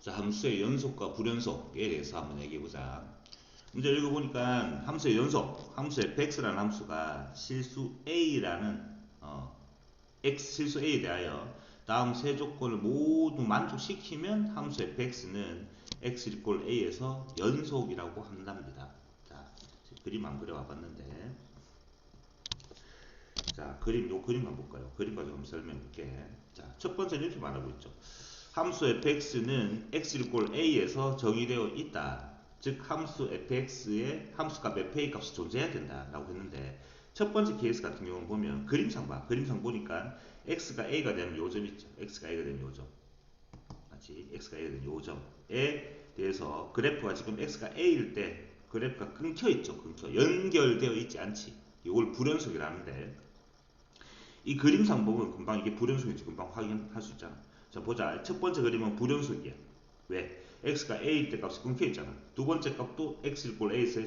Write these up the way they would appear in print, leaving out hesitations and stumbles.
자, 함수의 연속과 불연속에 대해서 한번 얘기해보자. 문제 읽어보니까 함수의 연속, 함수 fx라는 함수가 실수 a라는 x 실수 a에 대하여 다음 세 조건을 모두 만족시키면 함수 fx는 x = a에서 연속이라고 한답니다. 자, 그림 안 그려와봤는데, 자, 요 그림만 볼까요? 그림 가지고 한번 설명해볼게. 자, 첫 번째는 이렇게 말하고 있죠. 함수 fx는 x = a에서 정의되어 있다. 즉 함수 fx의 함수값 fa 값이 존재해야 된다 라고 했는데, 첫 번째 케이스 같은 경우는 보면 그림상 봐. 그림상 보니까 x가 a가 되는 요점 있죠. x가 a가 되는 요점, 맞지? x가 a가 되는 요점에 대해서 그래프가 지금 x가 a일 때 그래프가 끊겨 있죠. 끊겨 연결되어 있지 않지. 이걸 불연속이라는데, 이 그림상 보면 금방 이게 불연속인지 금방 확인할 수 있잖아. 자, 보자. 첫 번째 그림은 불연속이야. 왜? x가 a일 때 값이 끊겨 있잖아. 두 번째 값도 x = a에서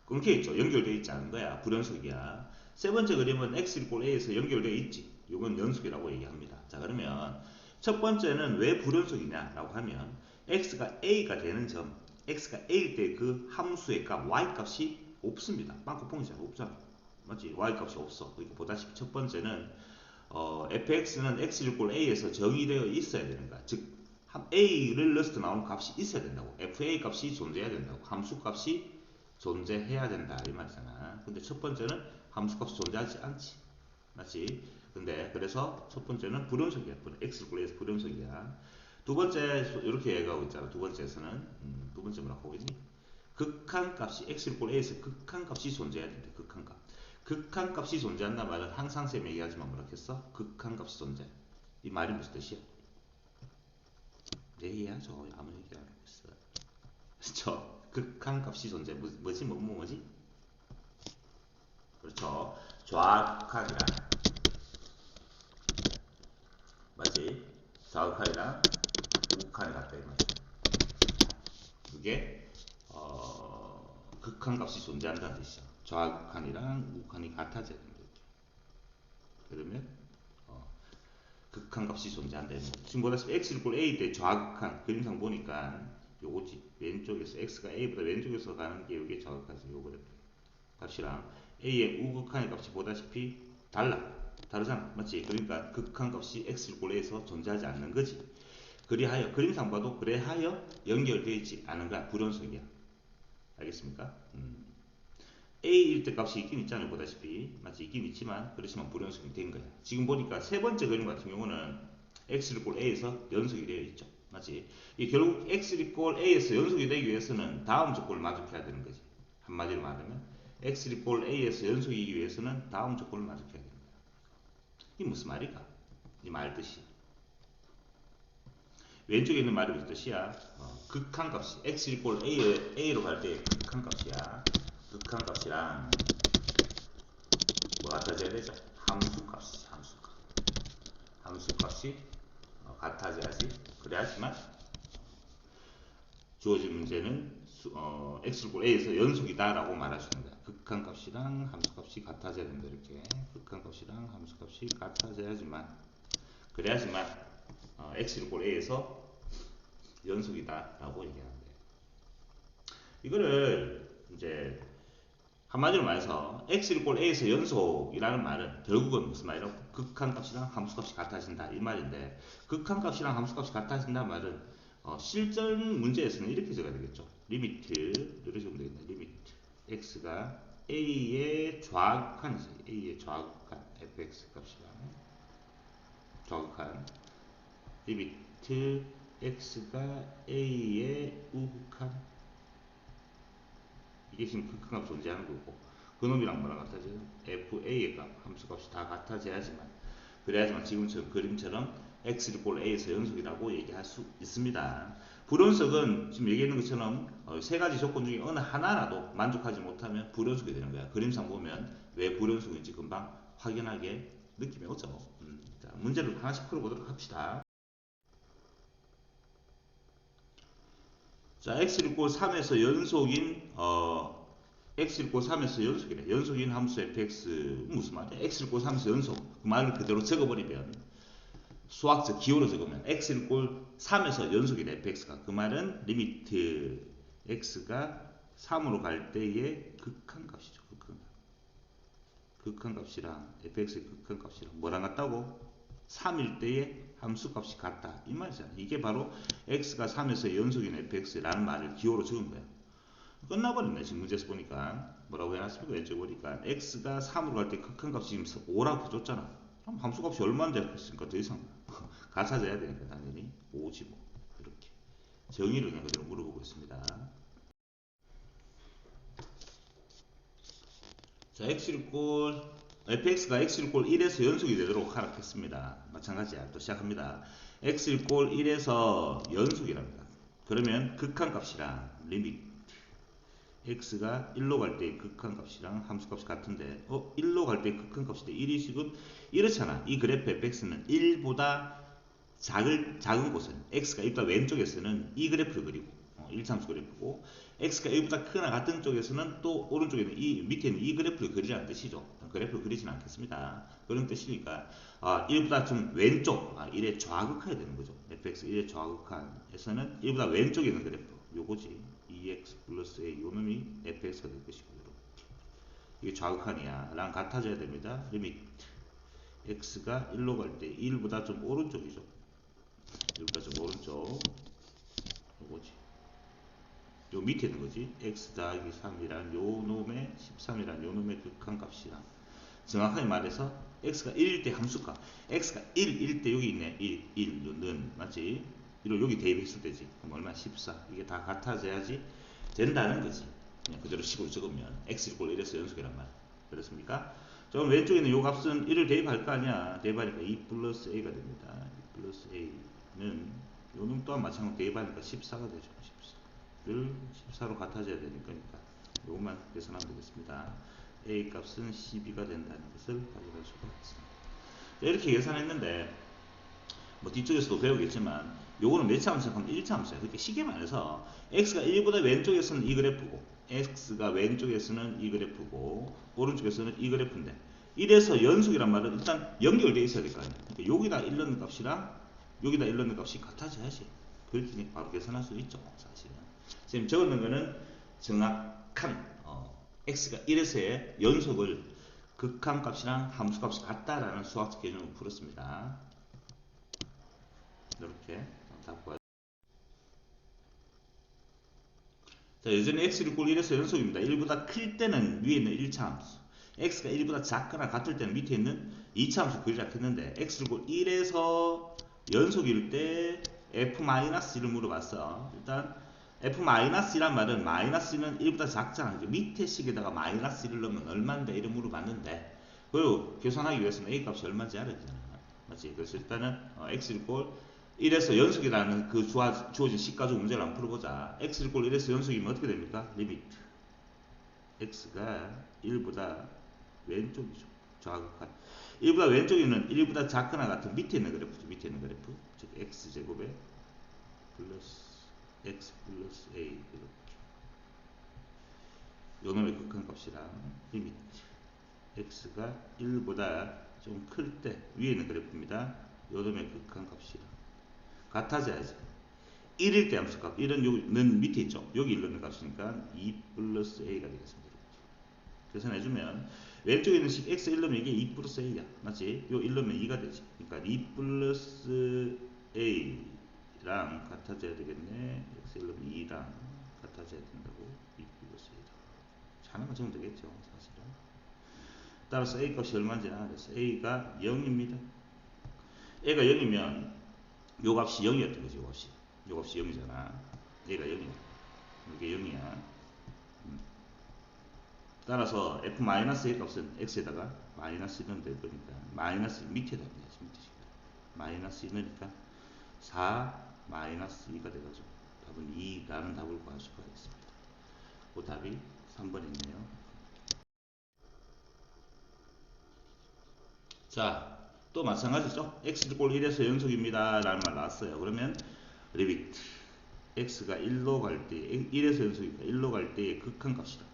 끊겨 있죠. 연결되어 있지 않은 거야. 불연속이야. 세 번째 그림은 x = a에서 연결되어 있지. 이건 연속이라고 얘기합니다. 자, 그러면 첫 번째는 왜 불연속이냐라고 하면 x가 a가 되는 점, x가 a일 때 그 함수의 값 y 값이 없습니다. 빵꾸 뽕이잖아. 없잖아. 맞지? y 값이 없어. 그러니까 보다시피 첫 번째는 fx는 x = a에서 정의되어 있어야 되는 거야. 즉 a를 넣었을 때 나오는 값이 있어야 된다고. fa 값이 존재해야 된다고. 함수 값이 존재해야 된다 이 말이잖아. 근데 첫 번째는 함수 값이 존재하지 않지. 맞지? 근데 그래서 첫 번째는 불연속이야. x = a에서 불연속이야. 두 번째 이렇게 얘기하고 있잖아. 두 번째에서는 두 번째 뭐라고 하고 있니? 극한값이 x = a에서 극한값이 존재해야 된다. 극한값. 극한값이 존재한다 말은 항상 쌤이 얘기하지만 뭐라 했어? 극한값이 존재. 이 말이 무슨 뜻이야? 내 얘기하죠. 아무 얘기 안 하고 있어. 그렇죠? 극한값이 존재. 뭐지? 그렇죠. 좌극한이랑, 맞지? 좌극한이랑 우극한이 같다 이 말이야. 그게 극한값이 존재한다는 뜻이죠. 좌극한이랑 우극한이 같아져야 된다. 그러면 극한값이 존재한다. 지금 보다시피 x = a 때 좌극한 그림상 보니까 요거지. 왼쪽에서 x가 a보다 왼쪽에서 가는 게 이게 좌극한이죠. 요거 값이랑 a의 우극한의 값이 보다시피 다르잖아. 맞지? 그러니까 극한값이 x = a에서 존재하지 않는 거지. 그리하여 그림상 봐도 그래하여 연결되어 있지 않은 거야. 불연속이야. 알겠습니까? a일 때 값이 있긴 있잖아요. 보다시피 맞지? 있긴 있지만 그렇지만 불연속이 된 거야. 지금 보니까 세 번째 그림 같은 경우는 x = a에서 연속이 되어 있죠. 맞지? 이 결국 x = a에서 연속이 되기 위해서는 다음 조건을 만족해야 되는 거지. 한마디로 말하면 x = a에서 연속이기 위해서는 다음 조건을 만족해야 되는 거야. 이게 무슨 말일까? 이 말 뜻이. 왼쪽에 있는 말이 무슨 뜻이야? 극한값이 x = a로 갈 때 극한값이야. 극한값이랑 뭐 같아져야 되죠? 함수값이 함수값이 같아져야지. 그래야지만 주어진 문제는 x = a에서 연속이다 라고 말할 수 있는 거야. 극한값이랑 함수값이 같아져야 된다. 이렇게 극한값이랑 함수값이 같아져야지만 그래야지만 x = a에서 연속이다 라고 얘기하는데, 이거를 이제 한마디로 말해서 x = a에서 연속이라는 말은 결국은 무슨 말이라고? 극한값이랑 함수값이 같아진다 이 말인데, 극한값이랑 함수값이 같아진다는 말은 실전 문제에서는 이렇게 적어야 되겠죠. 리미트 이렇게 적으면 되겠네. 리미트 x가 a의 좌극한이지. a의 좌극한 fx 값이랑 좌극한 리미트 x가 a의 우극한, 이게 지금 극한값 존재하는 거고, 그놈이랑 뭐랑 같아져요? fa의 값, 함수값이 다 같아져야지만 그래야지만 지금처럼 그림처럼 x = a에서 연속이라고 얘기할 수 있습니다. 불연속은 지금 얘기하는 것처럼 세 가지 조건 중에 어느 하나라도 만족하지 못하면 불연속이 되는 거야. 그림상 보면 왜 불연속인지 금방 확연하게 느낌이 오죠. 자, 문제를 하나씩 풀어보도록 합시다. 자, x = 3에서 연속인 x = 3에서 연속이래. 연속인 함수 fx 무슨 말이야? x = 3에서 연속. 그 말을 그대로 적어버리면 수학적 기호로 적으면 x를 꼴 3에서 연속이다 fx가. 그 말은 리미트 x가 3으로 갈 때의 극한값이죠. 극한값이랑 fx의 극한값이랑 뭐랑 같다고? 3일 때의 함수값이 같다 이 말이잖아. 이게 바로 x가 3에서 연속인 fx라는 말을 기호로 적은 거야. 끝나버렸네. 지금 문제에서 보니까 뭐라고 해놨습니까? 왼쪽 보니까 x가 3으로 갈 때 극한값이 지금 5라고 줬잖아. 그럼 함수값이 얼마인데 했으니까 더 이상 가 찾아야 되니까 당연히 5지 뭐. 이렇게 정의를 그냥 그대로 물어보고 있습니다. 자, fx가 x를 꼴 1에서 연속이 되도록 하락했습니다. 마찬가지야. 또 시작합니다. x를 꼴 1에서 연속이랍니다. 그러면 극한값이랑 리미트 x가 1로 갈 때 극한값이랑 함수값이 같은데 1로 갈 때 극한값이 돼 1이 지금 이렇잖아. 이 그래프 fx는 1보다 작은 곳은 x가 1보다 왼쪽에서는 이 그래프를 그리고 1참수 그래프고 x가 1보다 크거나 같은 쪽에서는 또 오른쪽에는 이 밑에 있는 이 그래프를 그리라는 뜻이죠. 그래프를 그리지는 않겠습니다. 그런 뜻이니까 1보다 좀 왼쪽 1의 좌극한이 되는 거죠. fx 1의 좌극한에서는 1보다 왼쪽에 있는 그래프 요거지. 2x 플러스 a 요놈이 fx가 될 것이고 이게 좌극한이야 랑 같아져야 됩니다. 리미트 x가 1로 갈 때 1보다 좀 오른쪽이죠. 1보다 좀 오른쪽 요거지. 요 밑에 있는 거지. x 더하기 3이란 요 놈의 13이란 요 놈의 극한값이랑 정확하게 말해서 x가 1일 때 함수값 x가 1일 때 여기 있네. 1는 맞지? 이로 여기 대입했을 때지. 그럼 얼마? 14. 이게 다 같아져야지 된다는 거지. 그냥 그대로 식으로 적으면 x를 꼴 1에서 연속이란 말. 그렇습니까? 그럼 왼쪽에 있는 요 값은 1을 대입할 거 아니야. 대입하니까 2 플러스 a가 됩니다. 2 플러스 a는 요놈 또한 마찬가지로 대입하니까 14가 되죠. 14를 14로 같아져야 되니까 요것만 계산하면 되겠습니다. a 값은 12가 된다는 것을 확인할 수가 있습니다. 이렇게 계산했는데 뭐 뒤쪽에서도 배우겠지만 요거는 몇 차 함수야? 그럼 1차 함수야. 그러니까 쉽게 말해서 x가 1보다 왼쪽에서는 이 그래프고 x가 왼쪽에서는 이 그래프고 오른쪽에서는 이 그래프인데 1에서 연속이란 말은 일단 연결되어 있어야 될 거 아니야. 그러니까 여기다 1 넣는 값이랑 여기다 1 넣는 값이 같아져야지. 그렇게 바로 계산할 수 있죠. 사실은. 지금 적어놓은 거는 정확한 x가 1에서의 연속을 극한값이랑 함수값이 같다라는 수학적 개념을 풀었습니다. 이렇게 답 구하죠. 자, 여전히 x를 꼴 1에서 연속입니다. 1보다 클 때는 위에 있는 1차 함수, x가 1보다 작거나 같을 때는 밑에 있는 2차 함수 그리라 했는데 x를 꼴 1에서 연속일 때 f-1을 물어봤어. 일단 f-1란 말은 마이너스는 1보다 작잖아. 밑에 식에다가 마이너스 1을 넣으면 얼마인데 이를 물어봤는데 그리고 계산하기 위해서는 a 값이 얼마인지 알아야 되잖아. 맞지? 그래서 일단은 x를 꼴 1에서 연속이라는 그 주어진 식 가지고 문제를 한번 풀어보자. x를 꼴 1에서 연속이면 어떻게 됩니까? 리미트 x가 1보다 왼쪽이죠. 좌극한 1보다 왼쪽에는 1보다 작거나 같은 밑에 있는 그래프죠. 밑에 있는 그래프 즉 x제곱에 플러스 x 플러스 a 이렇게 요놈의 극한값이랑 리미트 x가 1보다 좀 클 때 위에 있는 그래프입니다. 요놈의 극한값이랑 같아져야지. 1일 때 함수값 1은 여기는 밑에 있죠. 여기 1 넣는 값이니까 2 플러스 a가 되겠습니다. 계산해주면 왼쪽에 있는 식 x 1 넣으면 이게 2 플러스 a야. 맞지? 요 1 넣으면 2가 되지. 그러니까 2 플러스 a랑 같아져야 되겠네. x 1 넣으면 2랑 같아져야 된다고. 2 플러스 a랑 하나만 적으면 되겠죠. 사실은. 따라서 a 값이 얼마인지 알아서 a가 0입니다. a가 0이면 요 값이 0이었던 거지. 요 값이 0이잖아. a가 0이야. 이게 0이야. 따라서 f-a 값은 x에다가 마이너스 1은 될 거니까 마이너스 밑에다 넣어야지. 마이너스 2 넣으니까 4 마이너스 2가 돼가지고 답은 2라는 답을 구할 수가 있습니다. 그 답이 3번이네요. 자, 또 마찬가지죠. x를 꼴 1에서 연속입니다 라는 말 나왔어요. 그러면 리미트 x가 1로 갈 때 1에서 연속이니까 1로 갈 때의 극한값이다.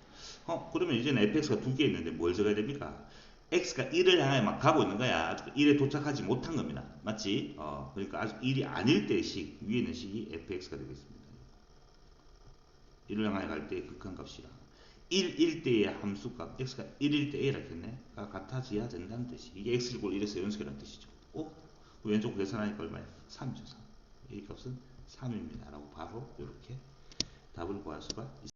그러면 이제는 fx가 두 개 있는데 뭘 적어야 됩니까? x가 1을 향해 막 가고 있는 거야. 1에 도착하지 못한 겁니다. 맞지? 그러니까 아직 1이 아닐 때의 식, 위에 있는 식이 fx가 되겠습니다. 1을 향해 갈 때의 극한값이라. 1일 때의 함수값, x가 1일 때 a라 했네. 같아져야 된다는 뜻이. 이게 x를 1에서 연속이라는 뜻이죠. 왼쪽 계산하니까 얼마야? 3이죠. 3. 이 값은 3입니다. 라고 바로 이렇게 답을 구할 수가 있습니다.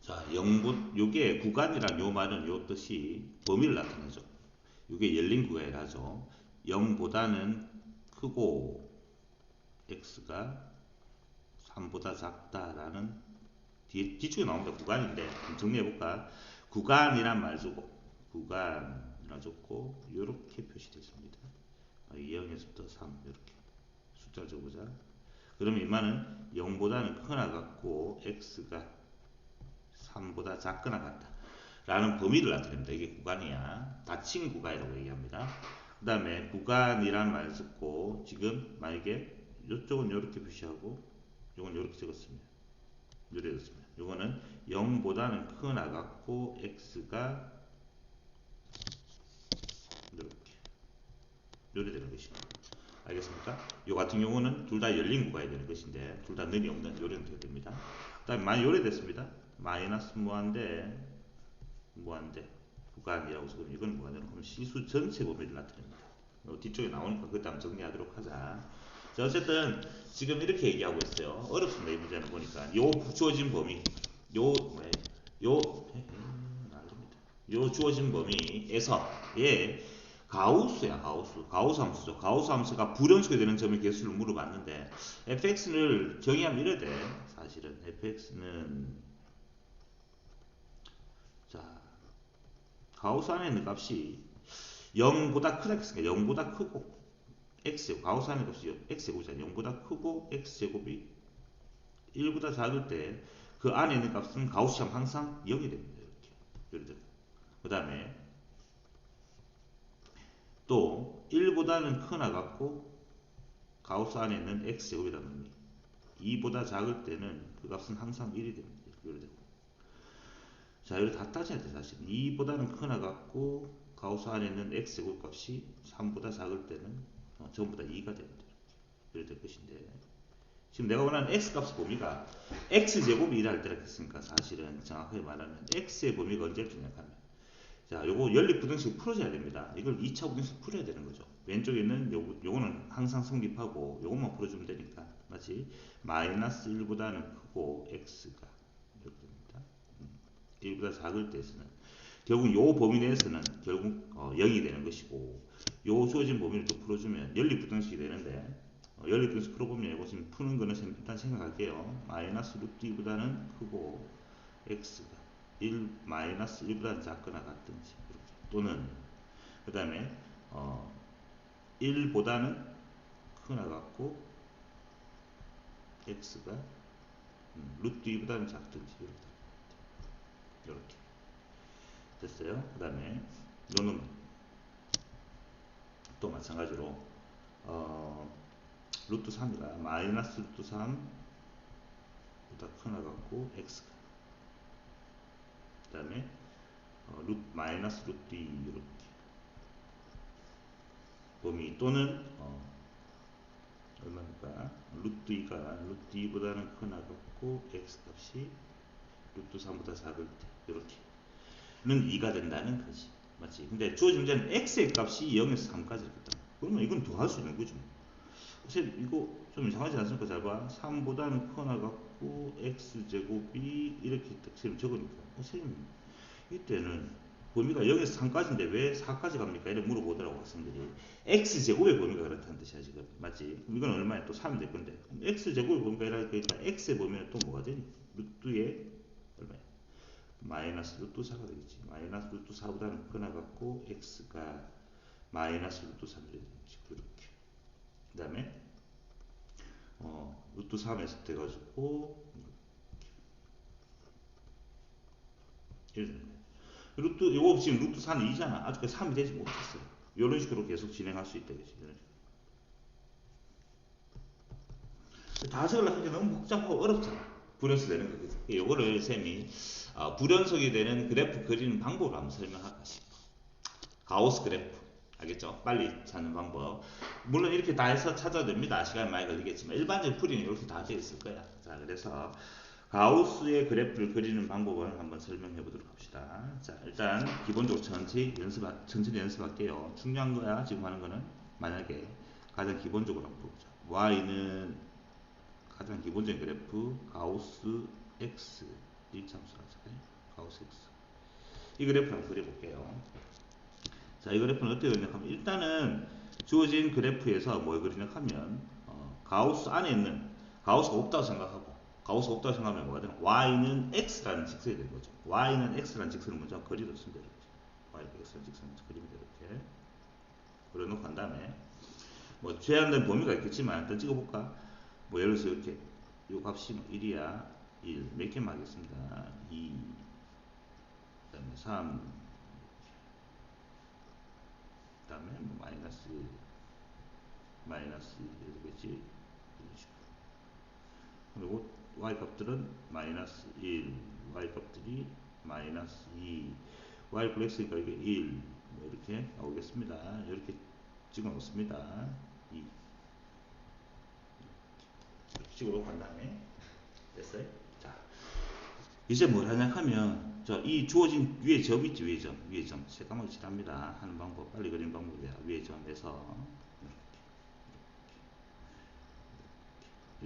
자, 요게 구간이란 요 말은 요 뜻이 범위를 나타내죠. 요게 열린 구간이라죠. 0보다는 크고 x가 3보다 작다라는 뒤쪽에 나옵니다. 구간인데 정리해볼까? 구간이란 말 주고 구간이라 적고 요렇게 표시됐습니다. 0에서부터 3 이렇게 숫자 적어보자. 그러면 이 말은 0보다는 크나 같고 x가 3보다 작거나 같다 라는 범위를 나타냅니다. 이게 구간이야. 닫힌 구간이라고 얘기합니다. 그 다음에 구간이란 말 듣고 지금 만약에 이쪽은 이렇게 표시하고 이건 이렇게 적었습니다. 이렇게 적었습니다. 이거는 0보다는 크나 같고 x가 이렇게 되는 것입니다. 알겠습니까? 이 같은 경우는 둘 다 열린 구간이 되는 것인데 둘 다 능이 없는 요령이 되게 됩니다. 그 다음에 많이 요래됐습니다. 마이너스 무한대 구간이라고 해서 이건 뭐냐면 시수 전체 범위를 나타냅니다. 뒤쪽에 나오니까 그때 한번 정리하도록 하자. 자, 어쨌든 지금 이렇게 얘기하고 있어요. 어렵습니다. 이 문제는 보니까 요 주어진 범위 요 주어진 범위에서 가우스야, 가우스 함수죠. 가우스 함수가 불연속이 되는 점의 개수를 물어봤는데 fx를 정의하면 이래 돼. 사실은 fx는 자 가우스 안에 있는 값이 0보다 크다 했으니까 0보다 크고 x 가우스 안에 값이 x제곱이잖아. 0보다 크고 x제곱이 1보다 작을 때 그 안에 있는 값은 가우스처럼 항상 0이 됩니다. 이렇게. 그 다음에 또 1보다는 크나 같고 가우스 안에 있는 x제곱이라는 의미 2보다 작을 때는 그 값은 항상 1이 됩니다. 이렇게 되고. 자, 이거 다 따져야 돼. 사실 2보다는 크나 같고 가우스 안에 있는 x제곱 값이 3보다 작을 때는 전부 다 2가 됩니다. 이렇게 될 것인데 지금 내가 원하는 x값의 범위가 x제곱이 1 할 때라 했으니까 사실은 정확하게 말하면 x의 범위가 언제쯤 생각하면 자, 요거 연립부등식 풀어줘야 됩니다. 이걸 2차 부등식 풀어야 되는 거죠. 왼쪽에 있는 요거는 항상 성립하고 요것만 풀어주면 되니까 맞지? 마이너스 1보다는 크고 x가 이렇게 됩니다. 1보다 작을 때에서는 결국 요 범위 내에서는 결국 0이 되는 것이고 요 주어진 범위를 또 풀어주면 연립부등식이 되는데 연립부등식 풀어보면 이거 지금 푸는 거는 일단 생각할게요. 마이너스 루트 2보다는 크고 x가 1 마이너스 1보다는 작거나 같든지 이렇게. 또는 그 다음에 1보다는 크나 같고 x가 루트 2보다는 작든지 이렇게 됐어요. 그 다음에 요는 또 마찬가지로 루트 3이가 마이너스 루트 3보다 크나 같고 x가 그 다음에 마이너스 루트 2 이렇게 범위 또는 얼마입니까? 루트 2가 루트 2보다는 크나 같고 x 값이 루트 3보다 작을 때 이렇게는 2가 된다는 거지. 맞지? 근데 주어진 문제는 x의 값이 0에서 3까지 있다. 그러면 이건 더 할 수 있는 거죠. 선생님 이거 좀 이상하지 않습니까? 잘 봐. 3보다는 크나 같고 x제곱이 이렇게 딱 적으니까 선생님 이때는 범위가 0에서 3까지인데 왜 4까지 갑니까? 이렇게 물어보더라고 학생들이. x제곱의 범위가 그렇다는 뜻이야 지금. 맞지? 그럼 이건 얼마야? 또 3이 될 건데 x제곱의 범위가 이러니까 x의 범위는 또 뭐가 되니? 루트에 얼마야? 마이너스 루트 4가 되겠지. 마이너스 루트 4보다는 크나 같고 x가 마이너스 루트 3이 되는 거지. 이렇게. 그 다음에 루트 3에서 돼가지고 이렇게 되는 거야. 루트 요거 지금 루트 4는 2잖아. 아직까지 3이 되지 못했어요. 이런 식으로 계속 진행할 수 있다. 그치? 이런 식으로. 다 적으려고 하니까 너무 복잡하고 어렵잖아. 불연속 되는 거거든. 요거를 쌤이 불연속이 되는 그래프 그리는 방법을 한번 설명할까 싶어. 가우스 그래프. 알겠죠? 빨리 찾는 방법. 물론 이렇게 다 해서 찾아도 됩니다. 시간이 많이 걸리겠지만 일반적인 풀이는 이렇게 다 되어 있을 거야. 자, 그래서 가우스의 그래프를 그리는 방법을 한번 설명해 보도록 합시다. 자, 일단 기본적으로 천천히 연습할게요. 중요한 거야. 지금 하는 거는 만약에 가장 기본적으로 한번 보자. y는 가장 기본적인 그래프 가우스 x 이 참수가 가우스 x 이 그래프를 한번 그려볼게요. 자, 이 그래프는 어떻게 그리냐 하면 일단은 주어진 그래프에서 뭘 그리냐 하면 가우스 안에 있는 가우스가 없다고 생각하고 가우스가 없다고 생각하면 뭐가 되나? y는 x라는 직선이 되는 거죠. y는 x라는 직선을 먼저 그려줬습니다. 이렇게. y는 x라는 직선을 그립니다. 이렇게. 그려놓고 한 다음에 뭐 제한된 범위가 있겠지만 일단 찍어볼까? 뭐 예를 들어서 이렇게 요 값이 1이야. 1. 몇 개만 하겠습니다. 2. 그 다음에 3. 그 다음에 뭐 마이너스 이렇게겠지. 이런 식으로. 그리고 y 값들은 마이너스 1, y 값들이 마이너스 2, y 플렉스니까 이게 1, 뭐 이렇게 나오겠습니다. 이렇게 찍어 놓습니다. 2. 이렇게 찍어 놓고 한 다음에 됐어요? 자, 이제 뭘 하냐 하면 이 주어진 위에 점 있지, 위에 점 새까맣게 칠합니다. 하는 방법, 빨리 그리는 방법이야. 위에 점에서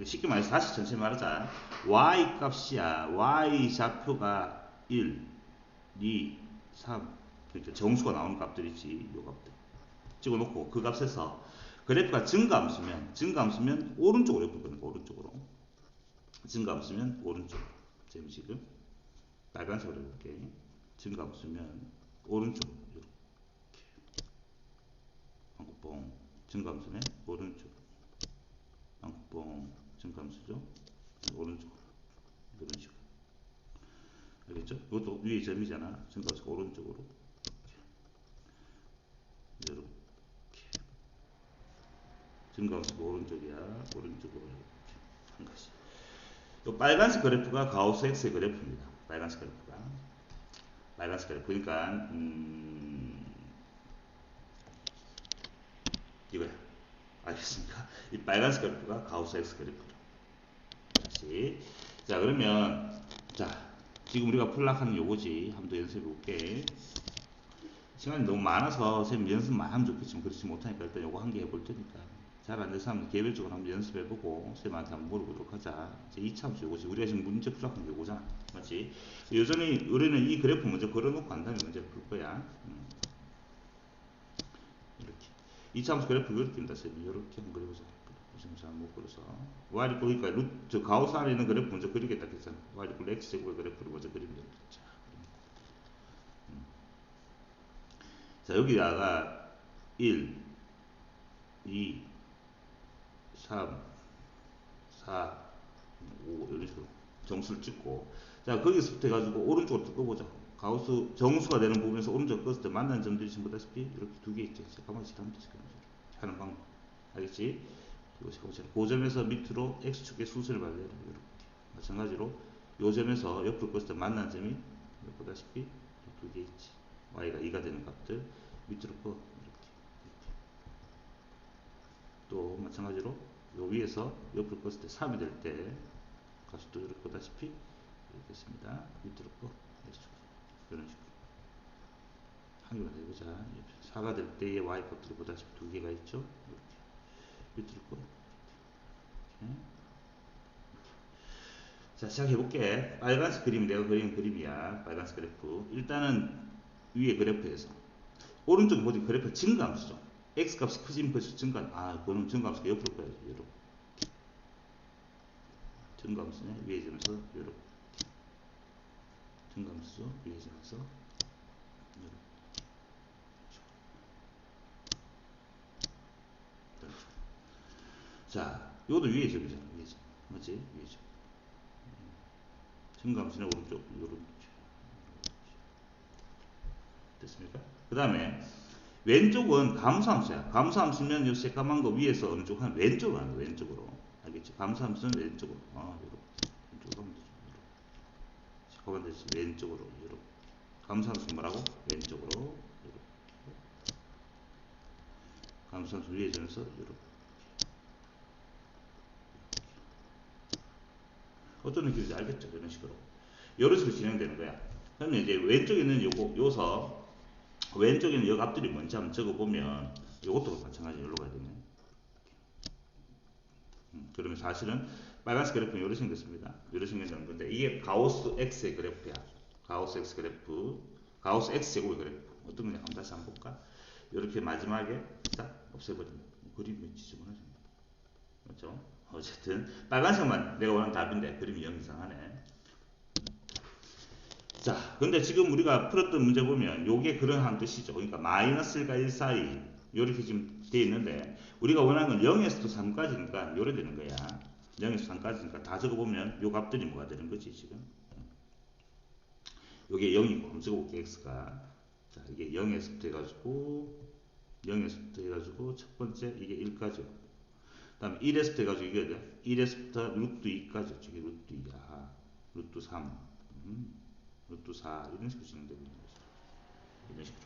쉽게 말해서 다시 천천히 말하자. y 값이야. y 좌표가 1, 2, 3 그러니까 정수가 나오는 값들이지. 요 값들 찍어놓고 그 값에서 그래프가 증가함수면 오른쪽으로 옆으로 보는 거. 오른쪽으로 증가함수면 오른쪽. 지금 빨간색으로 해볼게. 증가함수면 오른쪽 이렇게 한국봉 증가함수면 오른쪽 한국봉 증가함수죠. 오른쪽으로 이런 식으로 알겠죠? 이것도 위에 점이잖아. 증가함수 오른쪽으로 이렇게 증가함수가 오른쪽이야. 오른쪽으로 이렇게 한 것이. 이 빨간색 그래프가 가우스 X의 그래프입니다. 빨간색 그래프. 그러니까 이거야. 알겠습니까? 이 빨간색 그래프가 가우스 X 그래프죠. 다시. 자, 그러면 지금 우리가 풀락하는 요거지. 한번 더 연습해 볼게. 시간이 너무 많아서 선생님 연습만 하면 좋겠지만 그렇지 못하니까 일단 요거 한 개 해볼 테니까 잘 안 돼서 한번 개별적으로 한번 연습해보고 선생님한테 한번 물어보도록 하자. 이제 2차함수 요거지. 우리가 지금 문제 풀락하는 요거잖아. 맞지? 여전히 우리는 이 그래프 먼저 걸어놓고 한 다음에 문제를 풀 거야. 이렇게 2차함수 그래프 이렇게 듭니다. 선생님 이렇게 한번 그려보자. 지금 잘 못 그려서 y 그러니까 루트 가우스 안에 있는 그래프 먼저 그리겠다 했잖아. y x제곱의 그래프를 먼저 그리면 되겠죠. 자, 여기다가 1, 2, 3, 4, 5 이런 식으로 정수를 찍고 자, 거기서부터 해가지고 오른쪽으로 뜯어보자. 가우스 정수가 되는 부분에서 오른쪽 껐을 때 만나는 점들이 지금 보다시피 이렇게 두 개 있죠. 가만히 하면 하는 방법 알겠지? 그 점에서 밑으로 x축의 수선을 발견해라. 이렇게 마찬가지로 요 점에서 옆으로 껐을 때 만나는 점이 보다시피 두 개 있지. y가 2가 되는 값들 밑으로 꺼 이렇게. 또 마찬가지로 요 위에서 옆으로 껐을 때 3이 될 때 값이 또 이렇게 보다시피 이렇게 됐습니다. 밑으로 꺼 이런 식으로 한 개만 해보자. 4가 될 때의 y 값들이 보다시피 두 개가 있죠. 이렇게 밑으로 꺼 이렇게. 자, 시작해볼게. 빨간색 그림 내가 그린 그림이야. 빨간색 그래프. 일단은 위에 그래프에서 오른쪽 보니 그래프 증가함수죠. x 값이 커지면 커질수록 그거는 증가함수가 옆으로 꺼야지. 이렇게 증가함수네. 위에 점에서 이렇게 증가함수죠. 위에 점에서 이렇게. 자, 이것도 위에 점이잖아. 위에 점. 맞지? 위에 점. 증가함수네. 오른쪽 이렇게. 됐습니까? 그 다음에 왼쪽은 감소함수야. 감소함수면 이 새까만 거 위에서 어느 쪽 하면 왼쪽으로 하는 거야. 왼쪽으로. 알겠지? 감소함수는 왼쪽으로. 이렇게. 왼쪽으로 하면 되죠. 반대시 왼쪽으로 이렇게. 감소함수 뭐라고? 왼쪽으로 이렇게. 감소함수 위에 전에서 이렇게. 어떤 느낌인지 알겠죠? 이런 식으로. 이런 식으로 진행되는 거야. 그러면 이제 왼쪽에 있는 요서, 왼쪽에 있는 요 값들이 뭔지 한번 적어보면, 요것도 마찬가지로 여기로 가야 되네. 그러면 사실은 빨간색 그래프는 이렇게 생겼습니다. 이렇게 생긴다는 건데, 이게 가우스 X의 그래프야. 가우스 X 그래프, 가우스 X 제곱의 그래프. 어떤 건지 한번 다시 한번 볼까? 이렇게 마지막에 딱 없애버리면 그림이 지저분하죠. 그렇죠? 어쨌든 빨간색만 내가 원하는 답인데 그림이 영 이상하네. 자, 근데 지금 우리가 풀었던 문제 보면 요게 그러한 뜻이죠. 그러니까 마이너스 1과 1 사이 이렇게 지금 돼 있는데 우리가 원하는 건 0에서 3까지니까 요래 되는 거야. 0에서 3까지니까 다 적어보면 요 값들이 뭐가 되는 거지 지금. 요게 0이고 한번 적어볼게 x가. 자, 이게 0에서부터 해가지고 첫 번째 이게 1까지. 그 다음에 1에서부터 해가지고 이게 1에서부터 루트 2까지. 이게 루트 2야. 루트 3. 루트 4 이런 식으로 진행되고 있는 거죠. 이런 식으로.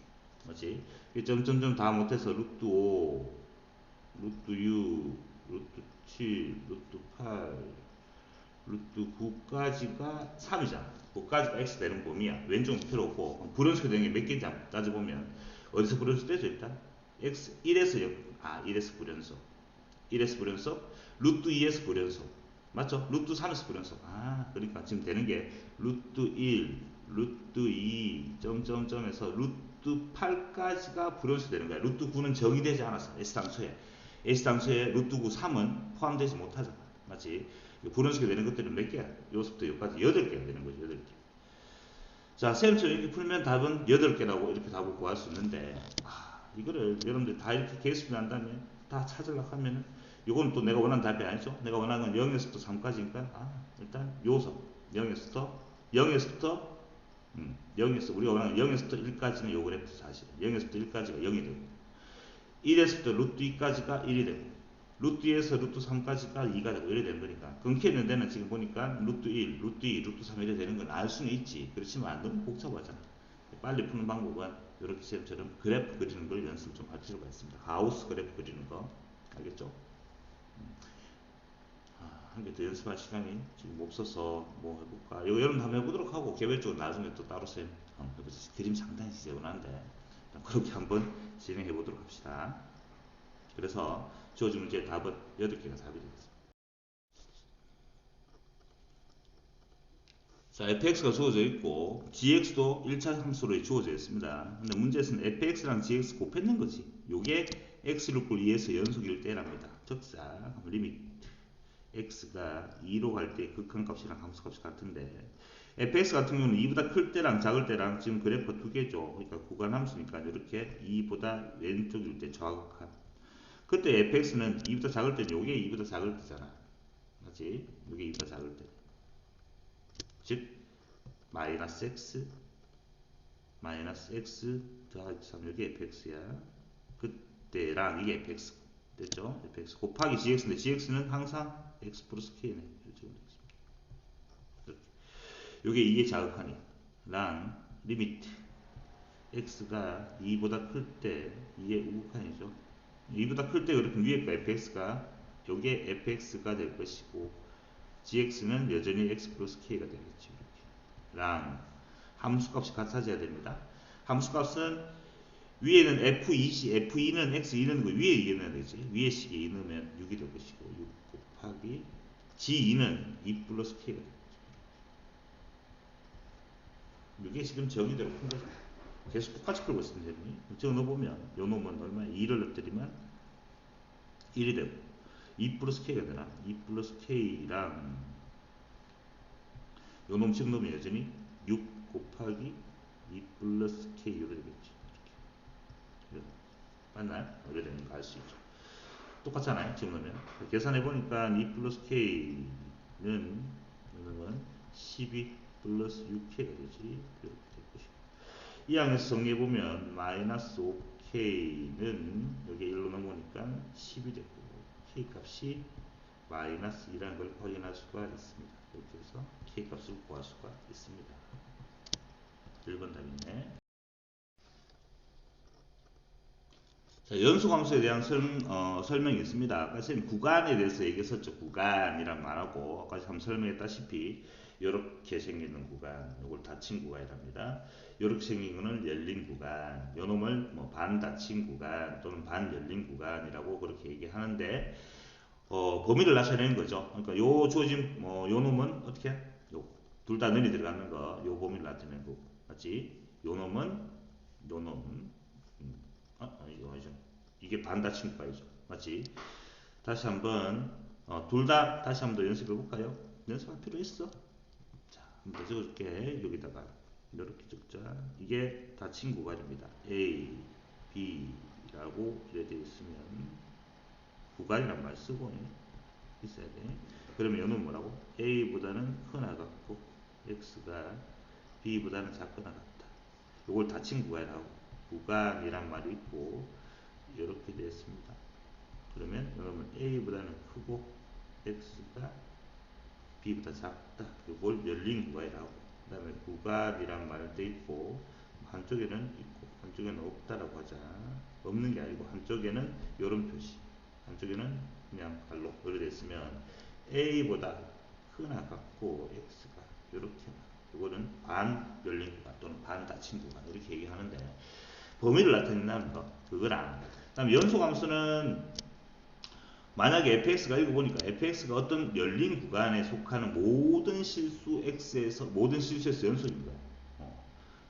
맞지? 점점점 다 못해서 루트 5, 루트 6, 루트 7, 루트 8, 루트 9까지가 3이잖아. 9까지가 x 되는 범위야. 왼쪽은 필요 없고 불연속 되는 게 몇 개인지 따져보면 어디서 불연속 되죠 일단? x 1에서 0, 1에서 불연속, 1에서 불연속, 루트 2에서 불연속, 맞죠? 루트 3에서 불연속. 그러니까 지금 되는 게 루트 1, 루트 2, 점점점에서 루트 8까지가 불연속 되는 거야. 루트 9는 정의되지 않았어. S당초에 루트 9, 3은 포함되지 못하잖아. 맞지? 불연속이 되는 것들은 몇 개야? 여기서부터 여기까지 8개가 되는 거죠. 8개. 자, 쌤처럼 이렇게 풀면 답은 8개라고 이렇게 답을 구할 수 있는데, 이거를 여러분들 다 이렇게 계수를 한다면, 다 찾으려고 하면은, 이건 또 내가 원하는 답이 아니죠. 내가 원하는 건 0에서부터 3까지니까, 일단 요서 0에서부터, 우리가 원하는 0에서부터 1까지는 요 그래프 사실. 0에서부터 1까지가 0이 되고, 1에서부터 루트 2까지가 1이 되고, 루트 2에서 루트 3까지가 2가 되고 이래 되는 거니까 끊기는 데는 지금 보니까 루트 1, 루트 2, 루트 3 이래 되는 건 알 수는 있지. 그렇지만 너무 복잡하잖아. 빨리 푸는 방법은 이렇게 쌤처럼 그래프 그리는 걸 연습 좀 할 필요가 있습니다. 가우스 그래프 그리는 거 알겠죠? 한 개 더 연습할 시간이 지금 없어서 뭐 해볼까? 이거 여러분 한번 해보도록 하고 개별적으로 나중에 또 따로 쌤 해보세요. 그림 상당히 지저분한데 그렇게 한번 진행해 보도록 합시다. 그래서 주어진 문제의 답은 8개가 답이 되겠습니다. 자, fx가 주어져 있고 gx도 1차 함수로 주어져 있습니다. 근데 문제에서는 fx랑 gx 곱했는 거지. 요게 x를 꼴 2에서 연속일 때랍니다. 적사 리밋 x가 2로 갈 때 극한값이랑 함수값이 같은데 fx 같은 경우는 2보다 클 때랑 작을 때랑 지금 그래프 두 개죠. 그러니까 구간 함수니까 이렇게 2보다 왼쪽일 때 좌극한. 그때 fx는 2보다 작을 때는 요게 2보다 작을 때잖아. 맞지? 요게 2보다 작을 때. 즉 마이너스 x 더하기 3 여기 fx야. 그때랑 이게 fx 됐죠? fx 곱하기 gx인데 gx는 항상 x 플러스 k네. 요게 이게 자극하니 랑 리미트 x가 2보다 클 때 이게 우극한이죠. 2보다 클 때 그렇게 위에 거 fx가 요게 fx가 될 것이고 gx는 여전히 x 플러스 k가 되겠죠. 이렇게 랑 함수값이 같아져야 됩니다. 함수값은 위에는 f2시 f2는 x2는 거 위에 2 넣어야 되지. 위에 식에 2 넣으면 6이 될 것이고 6 곱하기 g2는 2 플러스 k가 됩니다. 이게 지금 정의대로 푼 거죠. 계속 똑같이 풀고 있으면 되니 적어 넣어보면 요 놈은 얼마 2를 넣더니만 1이 되고 2 플러스 k가 되나 2 플러스 k랑 요 놈 지금 넣으면 여전히 6 곱하기 2 플러스 k 이렇게 되겠지. 이렇게. 맞나요? 이렇게 되는 거 알 수 있죠. 똑같잖아요. 지금 넣으면 계산해보니까 2 플러스 k는 그러면 12 플러스 6k가 되지. 이렇게 될 것이고 이 항에서 정리해보면 마이너스 5k는 여기 1로 넘어오니까 10이 되고 k 값이 마이너스 2라는 걸 확인할 수가 있습니다. 이렇게 해서 K값을 구할 수가 있습니다. 1번 답이네. 자, 연소함수에 대한 설명이 있습니다. 아까 선생님 구간에 대해서 얘기했었죠. 구간이란 말하고 아까 한번 설명했다시피 이렇게 생기는 구간, 이걸 닫힌 구간이랍니다. 이렇게 생긴 거는 열린 구간, 요 놈을 뭐 반 닫힌 구간 또는 반 열린 구간이라고 그렇게 얘기하는데 범위를 나타내는 거죠. 그러니까 요 주어진 요 놈은 어떻게? 둘 다 늘이 들어가는 거, 요 범위를 나타내는 거, 맞지? 요 놈은 이거 아니죠. 이게 반 닫힌 구간이죠, 맞지? 다시 한번 둘 다 다시 한번 더 연습해 볼까요? 연습할 필요 있어. 자, 한번 더 적어줄게. 여기다가 이렇게 적자. 이게 닫힌 구간입니다. A, B라고 이렇게 되어 있으면 구간이란 말 쓰고 있어야 돼. 그러면 얘는 뭐라고? A보다는 크나 같고 X가 B보다는 작거나 같다. 이걸 닫힌 구간이라고. 구간이란 말이 있고 이렇게 되었습니다. 그러면 여러분 A보다는 크고 X가 B보다 작다. 이걸 열린 구간이라고. 그 다음에 구간이란 말도 있고 한쪽에는 있고 한쪽에는 없다라고 하자. 없는 게 아니고 한쪽에는 이런 표시, 한쪽에는 그냥 발로 이렇게 됐으면 A보다 크나 같고 X가 이렇게, 이거는 반 열린 구간 또는 반 닫힌 구간 이렇게 얘기하는데 범위를 나타낸다는 거, 그거랑 그 다음에 연소함수는 만약에 fx가 읽어보니까 fx가 어떤 열린 구간에 속하는 모든 실수 x에서 모든 실수에서 연속인 거야.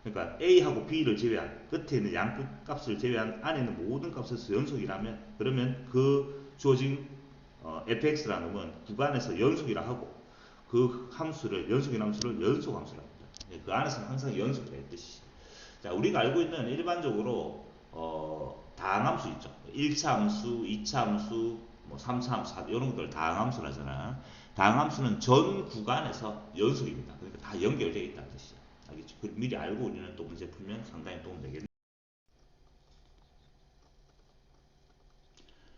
그러니까 a하고 b를 제외한 끝에 있는 양끝 값을 제외한 안에 있는 모든 값에서 연속이라면 그러면 그 주어진 fx라는 놈은 구간에서 연속이라 하고 그 함수를 연속인 함수를 연속함수라 합니다. 그 안에서는 항상 연속이라 했듯이. 자, 우리가 알고 있는 일반적으로 다항함수 있죠. 1차 함수, 2차 함수, 뭐 3차 함수 이런 것들 다항함수를 하잖아. 다항함수는 전 구간에서 연속입니다. 그러니까 다 연결되어 있다는 뜻이야. 알겠지? 미리 알고 우리는 또 문제 풀면 상당히 도움 되겠네.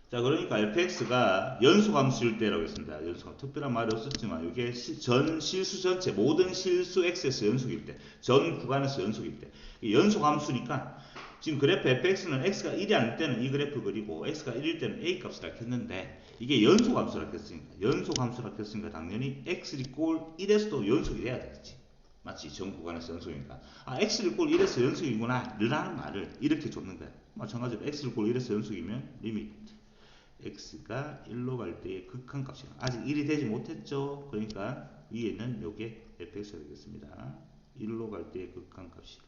자, 그러니까 fx가 연속함수일 때라고 했습니다. 연속함. 특별한 말이 없었지만 이게 전 실수 전체 모든 실수 x에서 연속일 때, 전 구간에서 연속일 때 연속함수니까 지금 그래프 fx는 x가 1이 아닐 때는 이 그래프 그리고 x가 1일 때는 a 값이라 했는데 이게 연속함수라 했으니까 연속함수라 했으니까 당연히 x 이꼴 1에서도 연속이 돼야 되겠지. 맞지? 전 구간에서 연속이니까 x를 꼴 1에서 연속이구나 라는 말을 이렇게 줬는 거야. 마찬가지로 x를 꼴 1에서 연속이면 리미트 x가 1로 갈 때의 극한값이 아직 1이 되지 못했죠. 그러니까 위에는 요게 fx가 되겠습니다. 1로 갈 때의 극한값이다.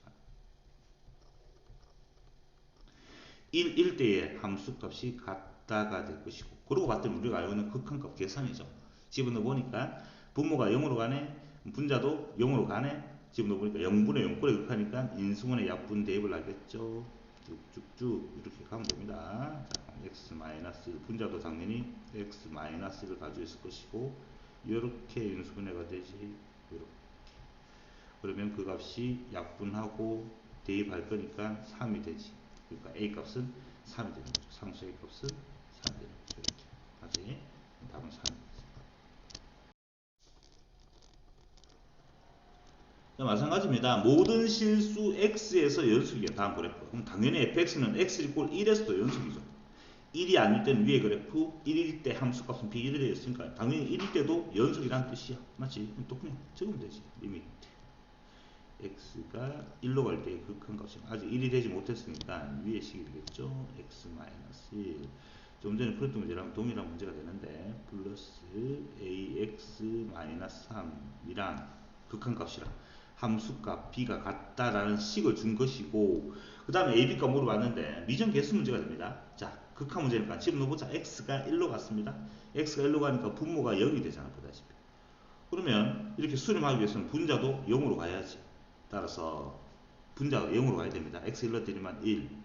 1일 때의 함수값이 같다가 될 것이고 그러고 봤더니 우리가 알고 있는 극한값 계산이죠. 집어넣어 보니까 분모가 0으로 가네, 분자도 0으로 가네. 집어넣어 보니까 0분의 0꼴에 극하니까 인수분의 약분 대입을 하겠죠. 쭉쭉쭉 이렇게 가면 됩니다. 자, x-1 분자도 당연히 x-1을 가지고 있을 것이고 이렇게 인수분해가 되지. 이렇게. 그러면 그 값이 약분하고 대입할 거니까 3이 되지. 그러니까 a 값은 3이 되는 거죠. 상수 a 값은 3이 되는 거죠. 이렇게. 맞지? 답은 3. 마찬가지입니다. 모든 실수 x에서 연속이야. 다음 그래프. 그럼 당연히 fx는 x 이꼴 1에서도 연속이죠. 1이 아닐 때는 위에 그래프, 1일 때 함수값은 b1이 되었으니까 당연히 1일 때도 연속이라는 뜻이야. 맞지? 또 그냥 적으면 되지. 리미트 x가 1로 갈 때 극한값이 아직 1이 되지 못했으니까 위에 식이 되겠죠. x-1 좀 전에 풀었던 문제랑 동일한 문제가 되는데 플러스 ax-3이랑 극한값이랑 함수값 b가 같다라는 식을 준 것이고 그 다음에 a, b값 물어봤는데 미정 개수 문제가 됩니다. 자, 극한 문제니까 집어넣어보자. x가 1로 갔습니다. x가 1로 가니까 분모가 0이 되잖아. 보다시피. 그러면 이렇게 수렴하기 위해서는 분자도 0으로 가야지. 따라서 분자가 0으로 가야 됩니다. x 1로 때리면 1, 그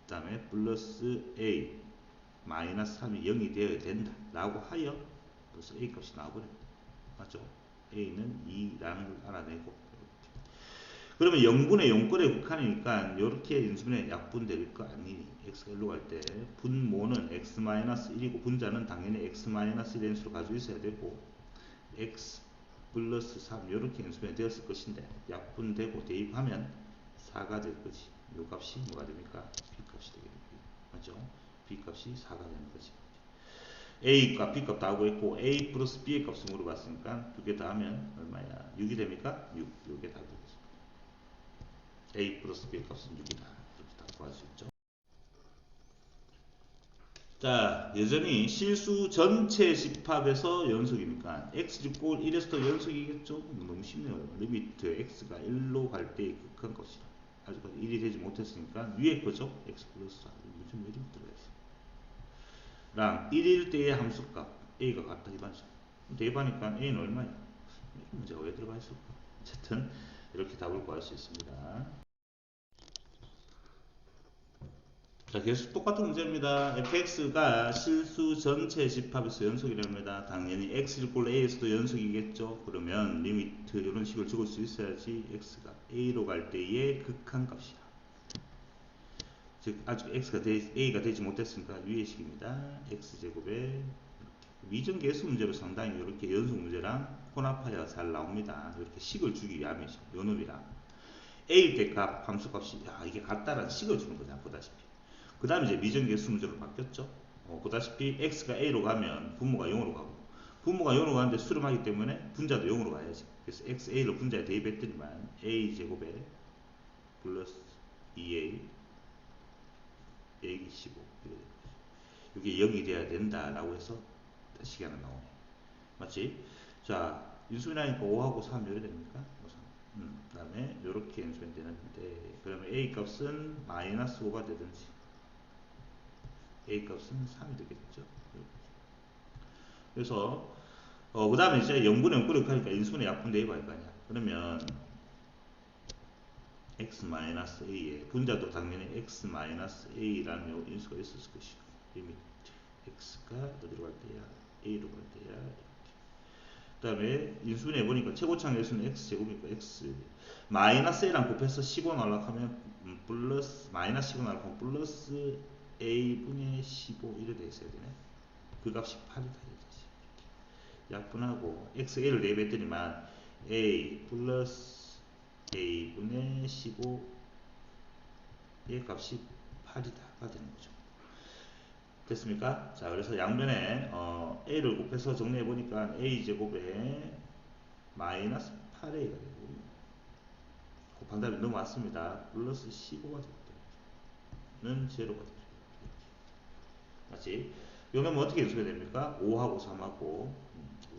다음에 플러스 a 마이너스 3이 0이 되어야 된다 라고 하여 벌써 a 값이 나와버립니다. 맞죠? a는 2라는 걸 알아내고 그러면 0분의 0꼴의 극한이니까 이렇게 인수분해 약분될 거 아니니 x가 1로 갈 때 분모는 x-1이고 분자는 당연히 x-1의 인수를 가지고 있어야 되고 x 플러스 3 이렇게 인수분해 되었을 것인데 약분되고 대입하면 4가 될 거지. 요 값이 뭐가 됩니까? b값이 되게 됩니다. 맞죠? b값이 4가 되는 거지. a값, b값 다 하고 있고 a 플러스 b의 값을 물어봤으니까 두 개 다 하면 얼마야? 6이 됩니까? 6. 요게 다 되겠습니다. a 플러스 b의 값은 6이다. 이렇게 다 구할 수 있죠. 자, 여전히 실수 전체 집합에서 연속이니까 x 꼴 1에서도 연속이겠죠? 너무 쉽네요. 리미트 x가 1로 갈 때의 극한 값이라. 아직까지 1이 되지 못했으니까 위에 거죠? x 플러스 4. 무슨 왜 이렇게 들어가 있어? 랑 1일 때의 함수값 a가 같다 이 말이죠. 대입하니까 a는 얼마야? 이런 문제가 왜 들어가 있을까? 어쨌든 이렇게 답을 구할 수 있습니다. 자, 계속 똑같은 문제입니다. fx가 실수 전체 집합에서 연속이랍니다. 당연히 x 꼴 a에서도 연속이겠죠. 그러면 리미트 이런 식으로 적을 수 있어야지 x가 a로 갈 때의 극한 값이야. 즉 아직 a가 되지 못했으니까 위의 식입니다. x제곱에 미정계수 문제로 상당히 이렇게 연속 문제랑 혼합하여 잘 나옵니다. 이렇게 식을 주기 위함이죠. 요 놈이랑 a일 때 값 함수값이 이게 같다라는 식을 주는 거잖아. 보다시피 그 다음에 이제 미정계수 문제로 바뀌었죠. 보다시피 x가 a로 가면 분모가 0으로 가고 분모가 0으로 가는데 수렴하기 때문에 분자도 0으로 가야지. 그래서 xa로 분자에 대입했더니만 a제곱에 플러스 2a 빼기 15 이렇게 되는 거죠. 이게 0이 돼야 된다라고 해서 식이 하나 나오네. 맞지? 자, 인수분해하니까 5하고 3 이렇게 됩니까? 그 다음에 이렇게 인수분해 되는데 그러면 a 값은 마이너스 5가 되든지 a 값은 3이 되겠죠. 그래서 그 다음에 이제 0분의 0꼴을 하니까 인수분해 약분 대입할 거 아니야. 그러면 x-a에 분자도 당연히 x-a라는 인수가 있었을 것이고 리미트 x가 어디로 갈 때야? a로 갈 때야. 이렇게. 그 다음에 인수분해 해보니까 최고차항 계수는 x제곱이니까 x 마이너스 a랑 곱해서 15 날락하면 플러스 마이너스 15 날락하면 플러스 a분의 15 이래 돼 있어야 되네. 그 값이 8이다. 이렇게 약분하고 xa를 대입했더니만 a 플러스 a분의 15의 값이 8이다가 되는 거죠. 됐습니까? 자, 그래서 양변에 a를 곱해서 정리해 보니까 a제곱에 마이너스 8a가 되고 곱한 다음에 넘어왔습니다. 플러스 15가 되는 제로가 되죠. 맞지? 요놈은 어떻게 인수가 됩니까? 5하고 3하고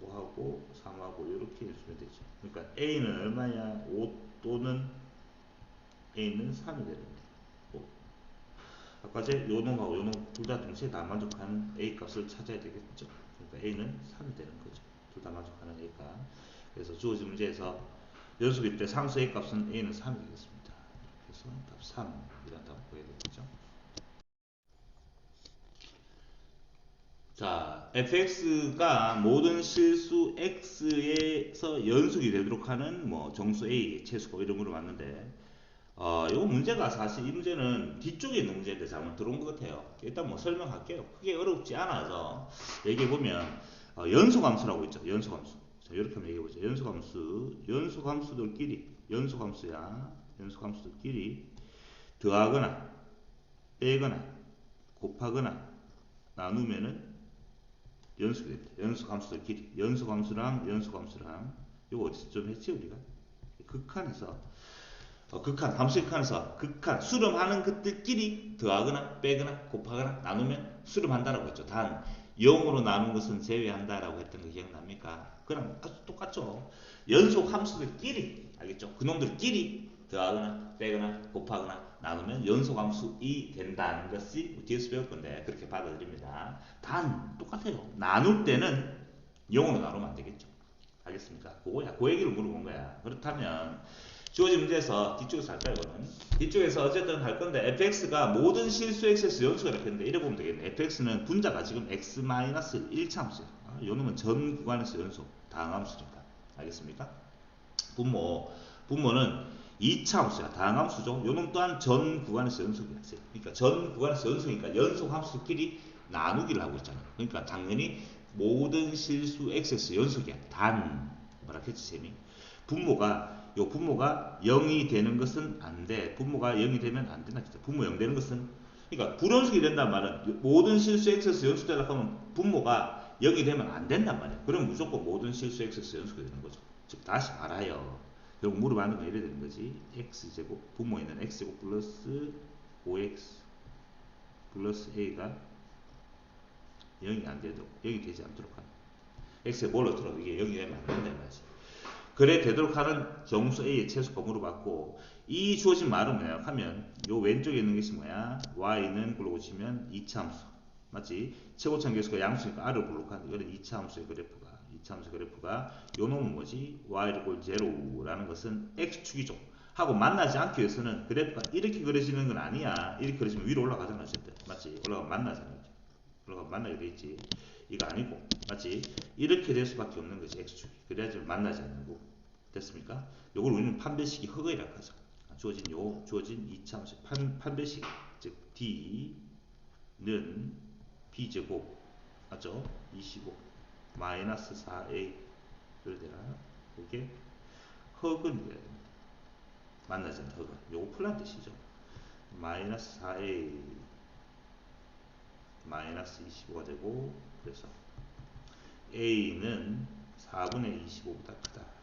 5하고 3하고 이렇게 인수가 되죠. 그러니까 a는 얼마냐? 5 또는 a는 3이 되는 거예요. 아까 제 요놈하고 요놈 둘 다 동시에 다 만족하는 a 값을 찾아야 되겠죠. 그러니까 a는 3이 되는 거죠. 둘 다 만족하는 a 값. 그래서 주어진 문제에서 연속일 때 상수 a 값은 a는 3이 되겠습니다. 그래서 답 3이라는 답을 보여야 되겠죠. 자, fx가 모든 실수 x에서 연속이 되도록 하는 뭐 정수 a, 최수고 이런 걸로 왔는데 요 문제가 사실 이 문제는 뒤쪽에 있는 문제인데 잘못 들어온 것 같아요. 일단 뭐 설명할게요. 크게 어렵지 않아서 얘기해 보면 연소함수라고 있죠. 연소함수. 자, 이렇게 한번 얘기해 보죠. 연소함수, 연소함수들끼리 더하거나 빼거나 곱하거나 나누면은 연속이 됩니다. 연속함수들끼리 연속함수랑 이거 어디서 좀 했지 우리가? 극한에서 함수의 극한에서 극한 수렴하는 것들끼리 더하거나 빼거나 곱하거나 나누면 수렴한다라고 했죠. 단 0으로 나눈 것은 제외한다라고 했던 거 기억납니까? 그럼 아주 똑같죠. 연속 함수들끼리 알겠죠? 그놈들끼리 더하거나 빼거나 곱하거나 나누면 연속 함수이 된다는 것이 뒤에서 배울 건데 그렇게 받아들입니다. 단 똑같아요. 나눌 때는 0으로 나누면 안 되겠죠. 알겠습니까? 그거야. 그 얘기를 물어본 거야. 그렇다면 주어진 문제에서 뒤쪽에서 할까요, 이거는? 뒤쪽에서 어쨌든 할 건데 fx가 모든 실수 x에서 연수가 이렇게 했는데 이래 보면 되겠네. fx는 분자가 지금 x-1차 함수야. 요 놈은 전 구간에서 연속 다항함수니까. 알겠습니까? 분모는 2차 함수야. 다항함수죠. 요놈 또한 전 구간에서 연속이야. 그러니까 전 구간에서 연속이니까 연속 함수끼리 나누기를 하고 있잖아. 그러니까 당연히 모든 실수 x에서 연속이야. 단 뭐라 했지 쌤이? 분모가 0이 되는 것은 안 돼. 분모가 0이 되면 안 된다. 분모 0 되는 것은 그러니까 불연속이 된단 말은 모든 실수 x에서 연속되려고 하면 분모가 0이 되면 안 된단 말이야. 그럼 무조건 모든 실수 x에서 연속이 되는 거죠. 즉 다시 말하여 결국 물어봤는 건 이래 되는 거지. x제곱 분모에는 x제곱 플러스 5x 플러스 a가 0이 안 돼도 0이 되지 않도록 하는 x에 뭘 넣더라도 이게 0이 되면 안 된다는 말이지. 그래 되도록 하는 정수 a의 최소가 물어봤고 이 주어진 말은 뭐야 하면 요 왼쪽에 있는 것이 뭐야 y는 글로 고치면 2차 함수 맞지? 최고점 계수가 양수니까 r을 블록하는 이거는 2차 함수의 그래프가 2차 함수의 그래프가 요 놈은 뭐지? y = 0라는 것은 x축이죠 하고 만나지 않기 위해서는 그래프가 이렇게 그려지는 건 아니야. 이렇게 그려지면 위로 올라가잖아 어쨌든 맞지? 올라가면 만나잖아. 올라가면 만나게 돼 있지. 이거 아니고 맞지? 이렇게 될 수밖에 없는 거지 x축이. 그래야지 만나지 않는 거고. 됐습니까? 요걸 우리는 판별식이 허거이라고 하죠. 주어진 2차 함수 판별식 즉 d는 b제곱 맞죠? 25 마이너스 4a를 대라 이게 허근이에요. 만나지 않는 허근. 요거 풀란 뜻이죠. 마이너스 4a 마이너스 25가 되고 그래서 a는 4분의 25보다 크다.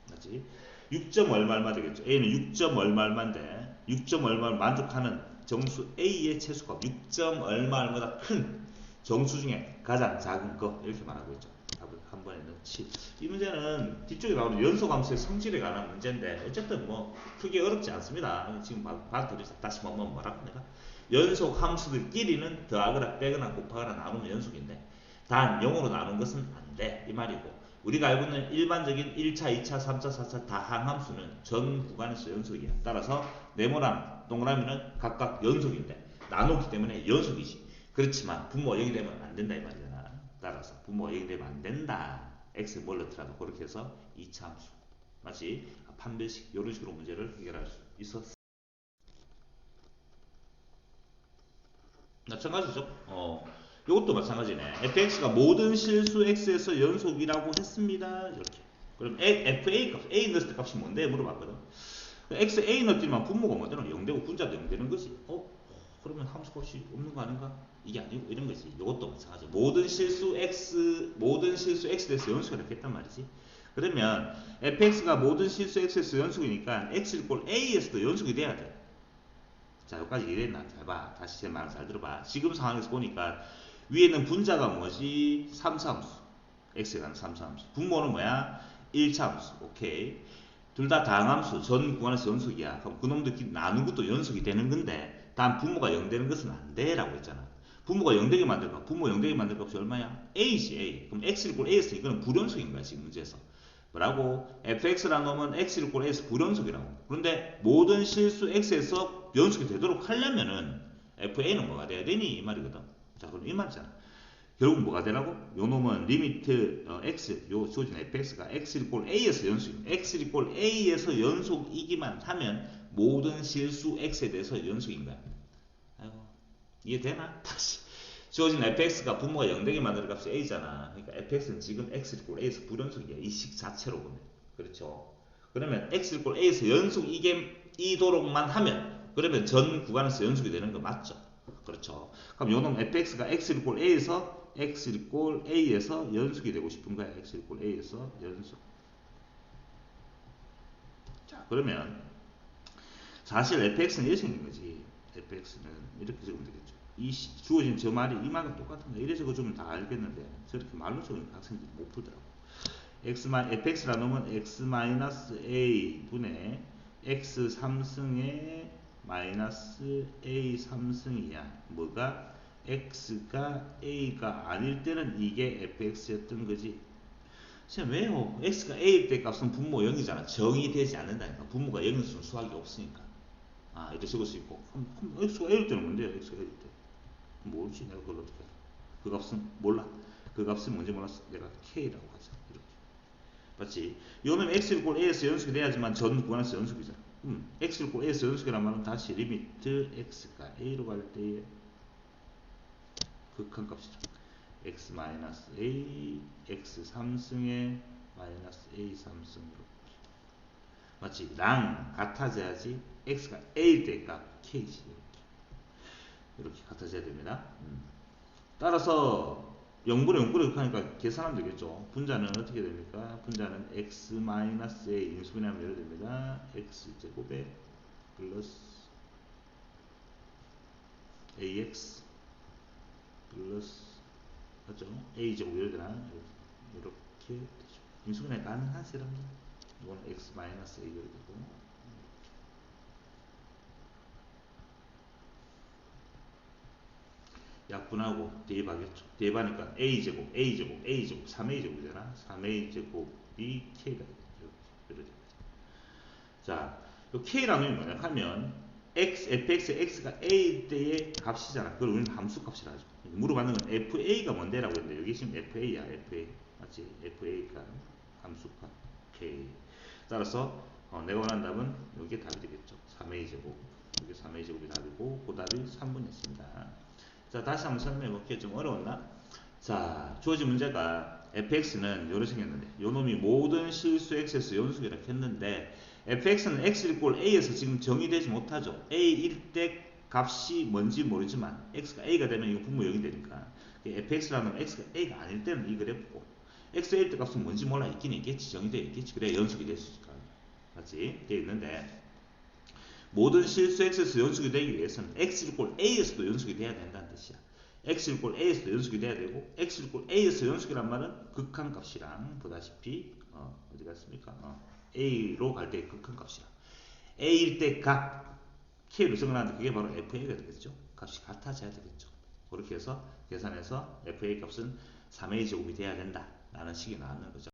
맞지? 6점 얼마만 되겠죠. a는 6점 얼마인데 6점 얼마를 만족하는 정수 a의 최소값 6점 얼마보다 큰 정수 중에 가장 작은 거 이렇게 말하고 있죠. 답을 한 번에 넣지. 이 문제는 뒤쪽에 나오는 연속함수의 성질에 관한 문제인데 어쨌든 뭐 크게 어렵지 않습니다. 지금 봐도 다시 뭐라고 내가 연속함수들끼리는 더하거나 빼거나 곱하거나 나누면 연속인데 단 0으로 나눈 것은 안 돼 이 말이고 우리가 알고 있는 일반적인 1차, 2차, 3차, 4차 다항함수는 전 구간에서 연속이야. 따라서 네모랑 동그라미는 각각 연속인데 나누기 때문에 연속이지. 그렇지만 분모가 0이 되면 안 된다 이 말이잖아. 따라서 분모가 0이 되면 안 된다. x에 뭘 넣더라도 그렇게 해서 2차 함수 마치 판별식 이런 식으로 문제를 해결할 수 있었어. 마찬가지죠. 이것도 마찬가지네. fx가 모든 실수 x에서 연속이라고 했습니다. 이렇게. 그럼 fa 값, a 넣었을 때 값이 뭔데? 물어봤거든. x a 넣었지만 분모가 뭐더라? 0되고 분자도 0 되는 거지. 그러면 함수 값이 없는 거 아닌가? 이게 아니고 이런 거지. 이것도 마찬가지. 모든 실수 x 대해서 연속이라고 했단 말이지. 그러면 fx가 모든 실수 x에서 연속이니까 x = a에서도 연속이 돼야 돼. 자, 여기까지 이해됐나? 잘 봐. 다시 제 말 잘 들어봐. 지금 상황에서 보니까 위에는 분자가 뭐지? 3차 함수. x에 관한 3차 함수. 분모는 뭐야? 1차 함수. 오케이. 둘 다 다항함수. 전 구간에서 연속이야. 그럼 그놈들끼리 나눈 것도 연속이 되는 건데 단 분모가 0 되는 것은 안 돼. 라고 했잖아. 분모가 0 되게 만들 값. 분모 0 되게 만들 값이 얼마야? a지, a. 그럼 x = a에서 이거는 불연속인 거야. 지금 문제에서. 뭐라고? fx라는 놈은 x = a에서 불연속이라고. 그런데 모든 실수 x에서 연속이 되도록 하려면은 fa는 뭐가 돼야 되니? 이 말이거든. 자, 그럼 이 말이잖아. 결국 뭐가 되라고? 요 놈은 리미트 x, 요 주어진 fx가 x = a에서 연속입니다. x = a에서 연속이기만 하면 모든 실수 x에 대해서 연속인 거야. 아이고, 이해되나? 다시. 주어진 fx가 분모가 0 되게 만드는 값이 a잖아. 그러니까 fx는 지금 x = a에서 불연속이야. 이 식 자체로 보면. 그렇죠? 그러면 x = a에서 연속이도록만 하면 그러면 전 구간에서 연속이 되는 거 맞죠? 그렇죠? 그럼 요놈 fx가 x = a에서 연속이 되고 싶은 거야. x = a에서 연속. 자, 그러면 사실 fx는 이렇게 생긴 거지. fx는 이렇게 적으면 되겠죠. 이 주어진 저 말이 이 말은 똑같은 거야. 이래서 그거 다 알겠는데 저렇게 말로 적으니까 학생들이 못 풀더라고. fx라는 놈은 x-a 분의 x 3승의 마이너스 a 3승이야. 뭐가? x가 a가 아닐 때는 이게 fx였던 거지. 쌤 왜요? x가 a일 때 값은 분모 0이잖아. 정의 되지 않는다니까. 분모가 0이었으면 수학이 없으니까. 이렇게 적을 수 있고. 그럼 x가 a일 때는 뭔데요? x가 a일 때. 모르지. 내가 그걸 어떻게 알아. 그 값은 몰라. 그 값은 뭔지 몰랐어. 내가 k라고 하자. 이렇게. 맞지? 요놈 x를 꼴 a에서 연속이 돼야지만 전 구간에서 연속이잖아. x를 꼴 a에서 연속이란 말은 다시 리미트 x가 a로 갈 때의 극한값이죠. x 마이너스 a x 3승에 마이너스 a 3승 이렇게. 맞지? 랑 같아져야지 x가 a일 때 값 k지. 이렇게 같아져야 됩니다. 따라서 0분의 0분의 극하니까 계산하면 되겠죠. 분자는 어떻게 됩니까? 분자는 x-a 인수분해하면 이렇게 됩니다. x제곱에 플러스 ax 플러스 맞죠? a제곱 이렇게 되나? 이렇게 되죠. 인수분해 가능한 세랍니다. 이거는 x-a 이렇게 되고 약분하고 대입하겠죠. 대입하니까 a제곱, a제곱, a제곱, 3a제곱이잖아. 3a제곱이 k가 이렇게 됩니다. 자, 이 k라는 게 뭐냐 하면 x, fx의 x가 a일 때의 값이잖아. 그걸 우리는 함수값이라 하죠. 물어봤는 건 fa가 뭔데라고 했는데 여기 지금 fa야, fa. 맞지? fa가 함수값 k. 따라서 내가 원하는 답은 여기에 답이 되겠죠. 3a제곱. 여기 3a제곱이 답이고 그 답이 3번이었습니다. 자, 다시 한번 설명해 볼게요. 좀 어려웠나? 자, 주어진 문제가 fx는 요렇게 생겼는데 요 놈이 모든 실수 x에서 연속이라고 했는데 fx는 x 이꼴 a에서 지금 정의되지 못하죠. a일 때 값이 뭔지 모르지만 x가 a가 되면 이거 분모 0이 되니까 fx라는 x가 a가 아닐 때는 이 그래프고 xa일 때 값은 뭔지 몰라 있긴 있겠지. 정의되어 있겠지. 그래 연속이 될 수 있을까? 맞지? 되어 있는데 모든 실수 x에서 연속이 되기 위해서는 x=a에서도 연속이 돼야 된다는 뜻이야. x=a에서도 연속이 돼야 되고 x=a에서 연속이란 말은 극한값이랑 보다시피 어디 갔습니까? a로 갈 때 극한값이야. a일 때 값 k로 정하는데 그게 바로 fa가 되겠죠. 값이 같아져야 되겠죠. 그렇게 해서 계산해서 fa 값은 3a 제곱이 돼야 된다 라는 식이 나왔는 거죠.